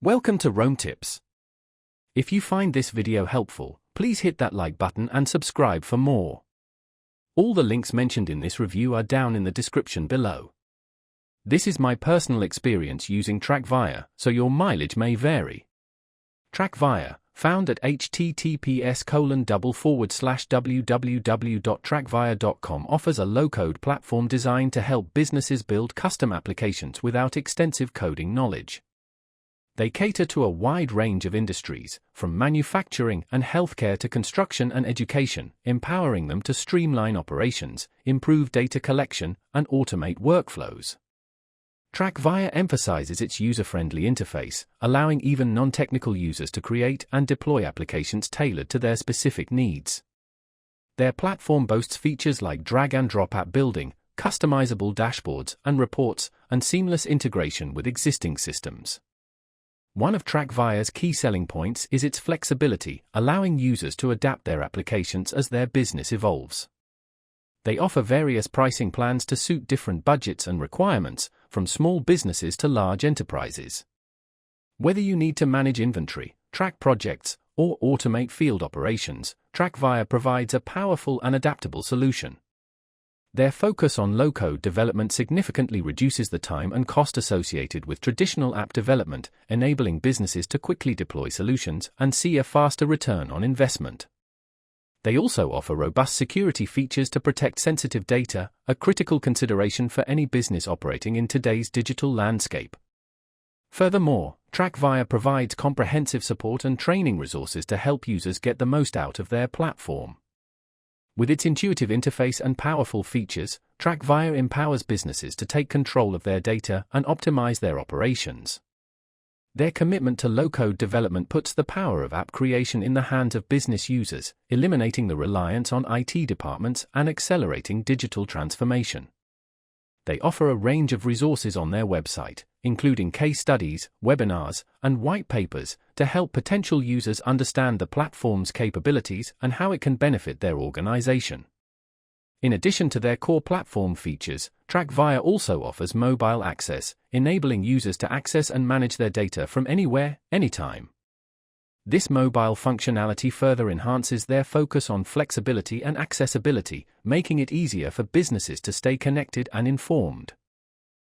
Welcome to Rome Tips. If you find this video helpful, please hit that like button and subscribe for more. All the links mentioned in this review are down in the description below. This is my personal experience using TrackVia, so your mileage may vary. TrackVia, found at https://www.trackvia.com, offers a low-code platform designed to help businesses build custom applications without extensive coding knowledge. They cater to a wide range of industries, from manufacturing and healthcare to construction and education, empowering them to streamline operations, improve data collection, and automate workflows. TrackVia emphasizes its user-friendly interface, allowing even non-technical users to create and deploy applications tailored to their specific needs. Their platform boasts features like drag-and-drop app building, customizable dashboards and reports, and seamless integration with existing systems. One of TrackVia's key selling points is its flexibility, allowing users to adapt their applications as their business evolves. They offer various pricing plans to suit different budgets and requirements, from small businesses to large enterprises. Whether you need to manage inventory, track projects, or automate field operations, TrackVia provides a powerful and adaptable solution. Their focus on low-code development significantly reduces the time and cost associated with traditional app development, enabling businesses to quickly deploy solutions and see a faster return on investment. They also offer robust security features to protect sensitive data, a critical consideration for any business operating in today's digital landscape. Furthermore, TrackVia provides comprehensive support and training resources to help users get the most out of their platform. With its intuitive interface and powerful features, TrackVia empowers businesses to take control of their data and optimize their operations. Their commitment to low-code development puts the power of app creation in the hands of business users, eliminating the reliance on IT departments and accelerating digital transformation. They offer a range of resources on their website, including case studies, webinars, and white papers, to help potential users understand the platform's capabilities and how it can benefit their organization. In addition to their core platform features, TrackVia also offers mobile access, enabling users to access and manage their data from anywhere, anytime. This mobile functionality further enhances their focus on flexibility and accessibility, making it easier for businesses to stay connected and informed.